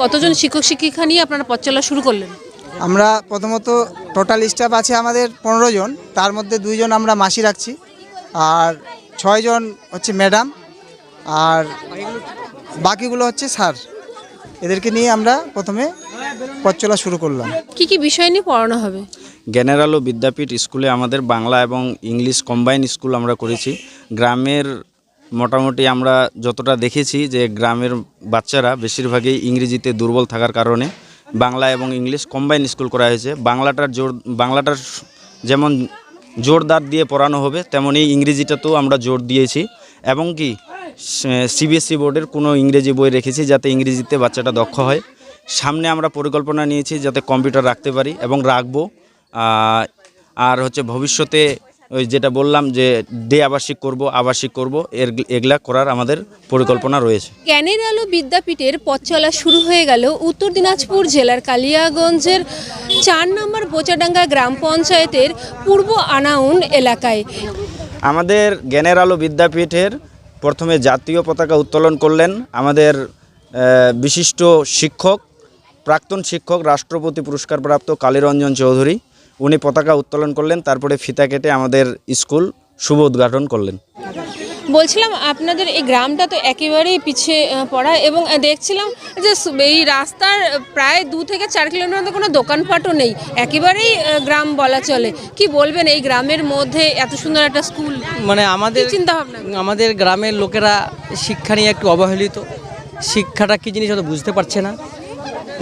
কতজন শিক্ষক শিক্ষিকা নিয়ে আপনারা পথ চলা শুরু করলেন? আমরা প্রথমত টোটাল স্টাফ আছে আমাদের 15 জন, তার মধ্যে 2 জন আমরা মাসি রাখছি, আর 6 জন হচ্ছে ম্যাডাম, আর বাকিগুলো হচ্ছে স্যার। এদেরকে নিয়ে আমরা প্রথমে পথ চলা শুরু করলাম। কি কি বিষয় নিয়ে পড়ানো হবে? জ্ঞানের আলো বিদ্যাপীঠ স্কুলে আমাদের বাংলা এবং ইংলিশ কম্বাইন স্কুল আমরা করেছি। গ্রামের মোটামুটি আমরা যতটা দেখেছি যে গ্রামের বাচ্চারা বেশিরভাগই ইংরেজিতে দুর্বল থাকার কারণে বাংলা এবং ইংলিশ কম্বাইন স্কুল করা হয়েছে। বাংলাটার যেমন জোরদার দিয়ে পড়ানো হবে, তেমনই ইংরেজিটাতেও আমরা জোর দিয়েছি। এবং কি সিবিএসসি বোর্ডের কোনো ইংরেজি বই রেখেছি যাতে ইংরেজিতে বাচ্চাটা দক্ষ হয়। সামনে আমরা পরিকল্পনা নিয়েছি যাতে কম্পিউটার রাখতে পারি এবং রাখবো। আর হচ্ছে ভবিষ্যতে ওই যেটা বললাম যে ডে আবাসিক করব এগুলা করার আমাদের পরিকল্পনা রয়েছে। জ্ঞানের আলো বিদ্যাপীঠের পথ চলা শুরু হয়ে গেল উত্তর দিনাজপুর জেলার কালিয়াগঞ্জের 4 নম্বর বোচাডাঙ্গা গ্রাম পঞ্চায়েতের পূর্ব আনাউন এলাকায়। আমাদের জ্ঞানের আলো বিদ্যাপীঠের প্রথমে জাতীয় পতাকা উত্তোলন করলেন আমাদের বিশিষ্ট শিক্ষক, প্রাক্তন শিক্ষক, রাষ্ট্রপতি পুরস্কারপ্রাপ্ত কালীরঞ্জন চৌধুরী। উনি পতাকা উত্তোলন করলেন, তারপরে ফিতা কেটে আমাদের স্কুল শুভ উদ্ঘাটন করলেন। বলছিলাম আপনাদের এই গ্রামটা তো একেবারেই পিছিয়ে পড়া, এবং দেখছিলাম যে এই রাস্তার প্রায় 2 থেকে 4 কিলোমিটার কোনো দোকানপাটও নেই, একেবারেই গ্রাম বলা চলে। কি বলবেন এই গ্রামের মধ্যে এত সুন্দর একটা স্কুল? মানে আমাদের গ্রামের লোকেরা শিক্ষা নিয়ে একটু অবহেলিত, শিক্ষাটা কী জিনিস হয়তো বুঝতে পারছে না।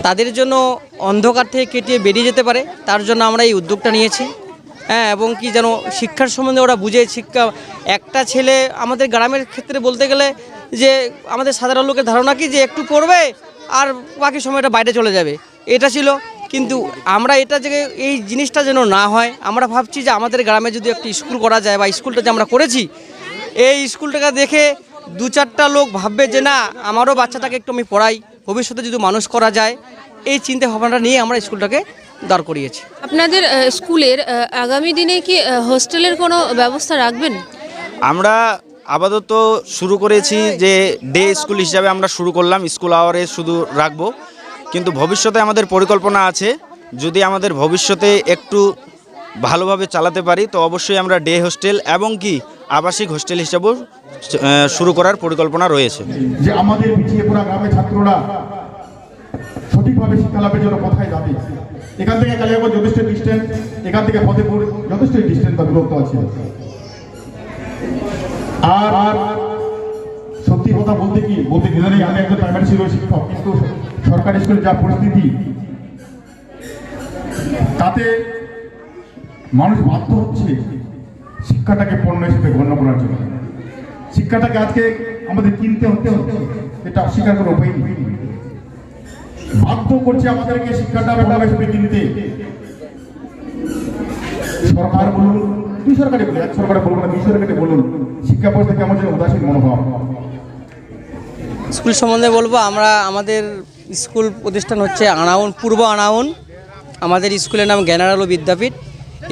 তাদের জন্য অন্ধকার থেকে কেটিয়ে বেরিয়ে যেতে পারে, তার জন্য আমরা এই উদ্যোগটা নিয়েছি। হ্যাঁ, এবং কি যেন শিক্ষার সম্বন্ধে ওরা বুঝে। শিক্ষা একটা ছেলে আমাদের গ্রামের ক্ষেত্রে বলতে গেলে যে আমাদের সাধারণ লোকের ধারণা কি যে একটু পড়বে আর বাকি সময়টা বাইরে চলে যাবে, এটা ছিল। কিন্তু আমরা এটা যে এই জিনিসটা যেন না হয়, আমরা ভাবছি যে আমাদের গ্রামে যদি একটি স্কুল করা যায়, বা স্কুলটা যে আমরা করেছি, এই স্কুলটাকে দেখে 2-4টা লোক ভাববে যে না, আমারও বাচ্চাটাকে একটু আমি পড়াই, ভবিষ্যতে যদি মানুষ করা যায়, এই চিন্তা ভাবনাটা নিয়ে আমরা স্কুলটাকে দাঁড় করিয়েছি। আপনাদের স্কুলের আগামী দিনে কি হোস্টেলের কোনো ব্যবস্থা রাখবেন? আমরা আপাতত শুরু করেছি যে ডে স্কুল হিসাবে আমরা শুরু করলাম, স্কুল আওয়ারে শুধু রাখবো। কিন্তু ভবিষ্যতে আমাদের পরিকল্পনা আছে, যদি আমাদের ভবিষ্যতে একটু ভালোভাবে চালাতে পারি তো অবশ্যই আমরা ডে হোস্টেল এবং কি আবাসিক হোস্টেল হিসাবেও শুরু করার পরিকল্পনা রয়েছে। যে আমাদের পিছিয়ে পড়া গ্রামের ছাত্ররা সঠিকভাবে শিক্ষা লাভের জন্য কোথায় যাবে? এখান থেকে কালিয়াগঞ্জ যথেষ্ট ডিস্টেন্স, এখান থেকে ফতেপুর যথেষ্ট ডিস্টেন্স বা দূরত্ব আছে। আর সত্যি কথা বলতে গেলে আমি একজন প্রাইমারি স্কুলের শিক্ষক, কিন্তু সরকারি স্কুলের যা পরিস্থিতি, তাতে মানুষ বাধ্য হচ্ছে শিক্ষাটাকে পণ্য হিসেবে গণ্য করার জন্য। শিক্ষাটাকে আজকে আমাদের কিনতে হতে, এটা অস্বীকার করে উপায় নেই। বাধ্য করছে আমাদেরকে শিক্ষাটা পণ্য হিসেবে কিনতে। সরকার বলুন, দুই সরকারি বলুন, এক সরকারে বলুন না, দুই সরকারি বলুন, শিক্ষা ব্যবস্থা কেমন যেন উদাসীন মনোভাব। স্কুল সম্বন্ধে বলবো, আমাদের স্কুল প্রতিষ্ঠান হচ্ছে আনাউন, পূর্ব আনাউন। আমাদের স্কুলের নাম জ্ঞানের আলো বিদ্যাপীঠ।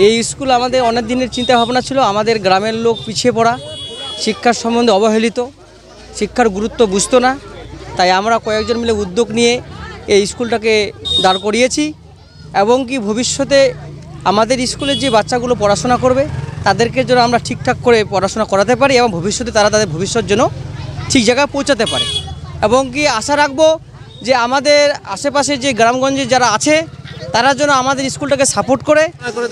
এই স্কুল আমাদের অনেক দিনের চিন্তা ভাবনা ছিল। আমাদের গ্রামের লোক পিছিয়ে পড়া, শিক্ষার সম্বন্ধে অবহেলিত, শিক্ষার গুরুত্ব বুঝতো না। তাই আমরা কয়েকজন মিলে উদ্যোগ নিয়ে এই স্কুলটাকে দাঁড় করিয়েছি। এবং কি ভবিষ্যতে আমাদের স্কুলের যে বাচ্চাগুলো পড়াশোনা করবে, তাদেরকে যেন আমরা ঠিকঠাক করে পড়াশোনা করাতে পারি এবং ভবিষ্যতে তারা তাদের ভবিষ্যৎ যেন ঠিক জায়গায় পৌঁছাতে পারে। এবং কি আশা রাখবো যে আমাদের আশেপাশে যে গ্রামগঞ্জে যারা আছে, তারা যেন আমাদের স্কুলটাকে সাপোর্ট করে।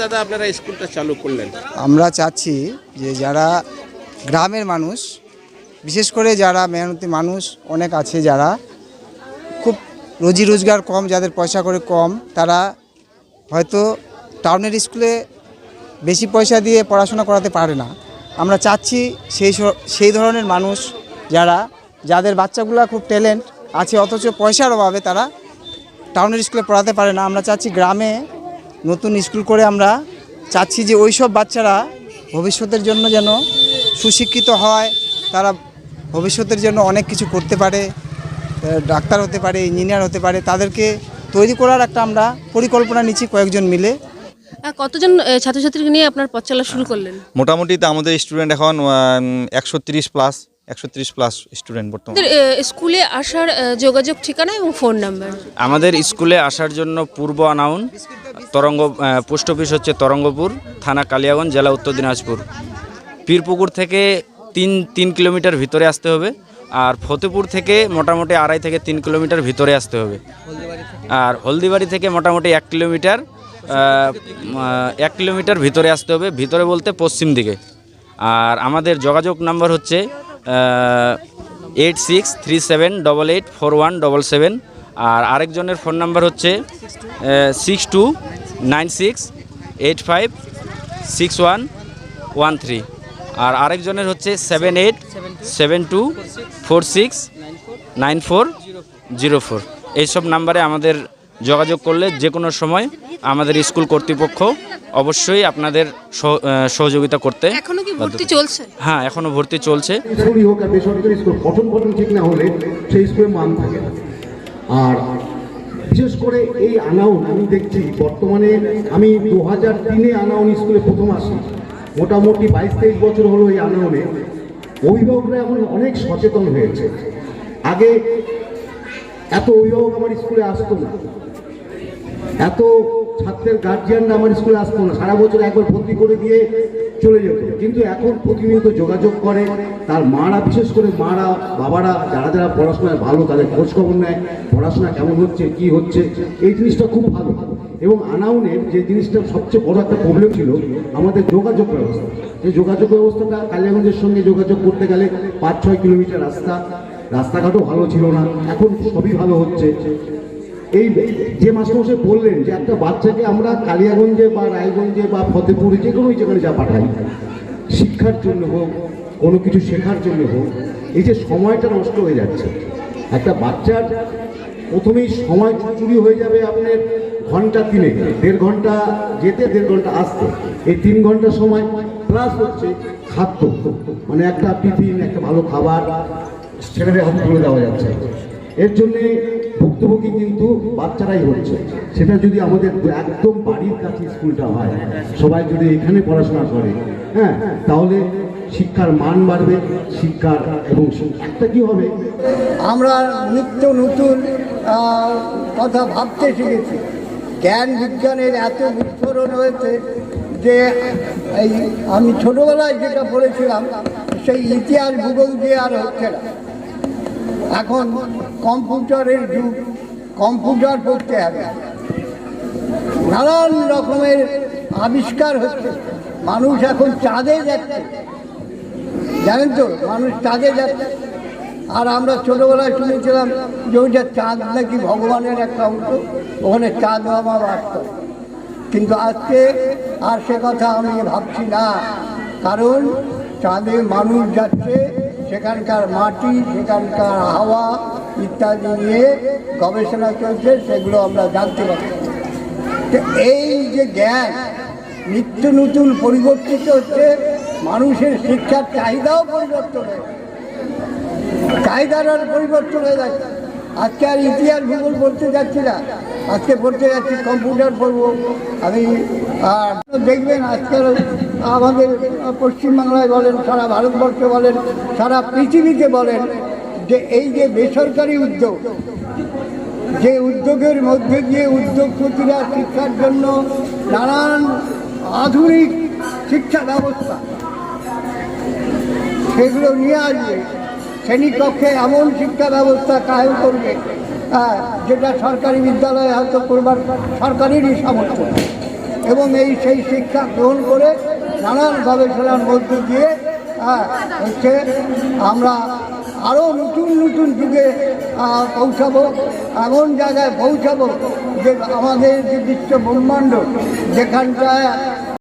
দাদা আপনারা স্কুলটা চালু করলেন, আমরা চাচ্ছি যে যারা গ্রামের মানুষ, বিশেষ করে যারা মেহনতি মানুষ অনেক আছে, যারা খুব রুজি রোজগার কম, যাদের পয়সা করে কম, তারা হয়তো টাউনের স্কুলে বেশি পয়সা দিয়ে পড়াশোনা করাতে পারে না। আমরা চাচ্ছি সেই ধরনের মানুষ যাদের বাচ্চাগুলো খুব ট্যালেন্ট আছে, অথচ পয়সার অভাবে তারা টাউনের স্কুলে পড়াতে পারে না। আমরা চাচ্ছি গ্রামে নতুন স্কুল করে আমরা চাচ্ছি যে ওই সব বাচ্চারা ভবিষ্যতের জন্য যেন সুশিক্ষিত হয়, তারা ভবিষ্যতের জন্য অনেক কিছু করতে পারে, ডাক্তার হতে পারে, ইঞ্জিনিয়ার হতে পারে, তাদেরকে তৈরি করার একটা আমরা পরিকল্পনা নিচ্ছি কয়েকজন মিলে। কতজন ছাত্রছাত্রীকে নিয়ে আপনার পথ চলা শুরু করলেন? মোটামুটি তো আমাদের স্টুডেন্ট এখন 130+। 130+ স্টুডেন্ট বর্তমানে। আপনাদের স্কুলে আসার যোগাযোগ ঠিকানা এবং ফোন নাম্বার। আমাদের স্কুলে আসার জন্য পূর্ব আনাউন পোস্ট অফিস হচ্ছে তরঙ্গপুর, থানা কালিয়াগঞ্জ, জেলা উত্তর দিনাজপুর। পীরপুকুর থেকে 3 কিলোমিটার ভিতরে আসতে হবে, আর ফতেপুর থেকে মোটামুটি 2.5 থেকে 3 কিলোমিটার ভিতরে আসতে হবে, আর হলদিবাড়ি থেকে মোটামুটি 1 কিলোমিটার ভিতরে আসতে হবে, ভিতরে বলতে পশ্চিম দিকে। আর আমাদের যোগাযোগ নাম্বার হচ্ছে 8637884177, আর আরেকজনের ফোন নাম্বার হচ্ছে 6296856113, আর আরেকজনের হচ্ছে 7872469404। এইসব নাম্বারে আমাদের যোগাযোগ করলে যে কোনো সময় আমাদের স্কুল কর্তৃপক্ষ অবশ্যই আপনাদের সহযোগিতা করতে এখনো কি ভর্তি বাধ্য। চলছে? হ্যাঁ, এখনো ভর্তি চলছে। স্কুলই হোক আর বেসরকারি স্কুল, পঠন পাঠন ঠিক না হলে সেই স্কুলের মান থাকে না। আর বিশেষ করে এই আনাউন আমি দেখছি বর্তমানে, আমি 2003-এ আনাউন স্কুলে প্রথম আসি, মোটামুটি 22-23 বছর হলো এই আনাউনে। অভিভাবকরা এখন অনেক সচেতন হয়েছে। আগে এত অভিভাবক আমার স্কুলে আসতো না, এত ছাত্রের গার্জিয়ানরা আমার স্কুলে আসতো না, সারা বছর একবার ভর্তি করে দিয়ে চলে যেত। কিন্তু এখন প্রতিনিয়ত যোগাযোগ করে, তার মারা, বিশেষ করে মারা বাবারা যারা যারা পড়াশোনায় ভালো, তাদের খোঁজখবর নেয়, পড়াশোনা কেমন হচ্ছে কি হচ্ছে, এই জিনিসটা খুব ভালো। এবং আনাউনের যে জিনিসটা সবচেয়ে বড় একটা প্রবলেম ছিল আমাদের যোগাযোগ ব্যবস্থা। এই যোগাযোগ ব্যবস্থাটা কালিয়াগঞ্জের সঙ্গে যোগাযোগ করতে গেলে 5-6 কিলোমিটার রাস্তাঘাটও ভালো ছিল না, এখন সবই ভালো হচ্ছে। এই যে মাস্টারমশাই বললেন যে একটা বাচ্চাকে আমরা কালিয়াগঞ্জে বা রায়গঞ্জে বা ফতেপুরে যে কোনো জায়গায় যা পাঠাই, শিক্ষার জন্য হোক, কোনো কিছু শেখার জন্য হোক, এই যে সময়টা নষ্ট হয়ে যাচ্ছে। একটা বাচ্চার প্রথমেই সময় চুরি হয়ে যাবে আপনার ঘন্টা 3, 1.5 ঘন্টা যেতে, 1.5 ঘন্টা আসতে। এই 3 ঘন্টা সময় প্লাস হচ্ছে খাদ্য, মানে একটা টিফিন, একটা ভালো খাবার ছেলেদের হাতে তুলে দেওয়া যাচ্ছে। এর জন্যে ভুক্তভোগী কিন্তু বাচ্চারাই হচ্ছে। সেটা যদি আমাদের একদম বাড়ির কাছে স্কুলটা হয়, সবাই যদি এখানে পড়াশোনা করে, হ্যাঁ, তাহলে শিক্ষার মান বাড়বে। শিক্ষার এবং একটা কি হবে, আমরা নিত্য নতুন কথা ভাবতে শিখেছি। জ্ঞান বিজ্ঞানের এত বিস্ফোরণ হয়েছে যে এই আমি ছোটোবেলায় যেটা পড়েছিলাম সেই ইতিহাস ভূগোল দিয়ে আর হচ্ছে না। এখন কম্পিউটারের যুগ, কম্পিউটার পড়তে হবে, নানান রকমের আবিষ্কার হচ্ছে। মানুষ এখন চাঁদে যাচ্ছে, জানেন তো, মানুষ চাঁদে যাচ্ছে। আর আমরা ছোটোবেলায় শুনেছিলাম যে ওইটা চাঁদ নাকি ভগবানের একটা অংশ, ওখানে চাঁদ বাবা বাস করে। কিন্তু আজকে আর সে কথা আমি ভাবছি না, কারণ চাঁদে মানুষ যাচ্ছে, সেখানকার মাটি, সেখানকার হাওয়া ইত্যাদি নিয়ে গবেষণা চলছে, সেগুলো আমরা জানতে পারছি। তো এই যে জ্ঞান নিত্য নতুন পরিবর্তিত হচ্ছে, মানুষের শিক্ষার চাহিদাও পরিবর্তন হয়ে যাচ্ছে, চাহিদার পরিবর্তন হয়ে যাচ্ছে। আজকে আর ইতিহাস ভূগোল পড়তে যাচ্ছি না, আজকে পড়তে যাচ্ছি কম্পিউটার পড়বো আমি। আর দেখবেন আজকাল আমাদের পশ্চিমবাংলায় বলেন, সারা ভারতবর্ষে বলেন, সারা পৃথিবীতে বলেন, যে এই যে বেসরকারি উদ্যোগ, যে উদ্যোগের মধ্যে দিয়ে উদ্যোগপতিরা শিক্ষার জন্য নানান আধুনিক শিক্ষা ব্যবস্থা সেগুলো নিয়ে আসবে, শ্রেণীকক্ষে এমন শিক্ষা ব্যবস্থা কায়েম করবে যেটা সরকারি বিদ্যালয়ে হয়তো করবার সরকারেরই সামর্থ্য, এবং সেই শিক্ষা গ্রহণ করে নানান গবেষণার মধ্য দিয়ে হচ্ছে আমরা আরও নতুন নতুন যুগে পৌঁছাবো, এমন জায়গায় পৌঁছাবো যে আমাদের যে বিশ্ব ব্রহ্মাণ্ড, যেখানটায়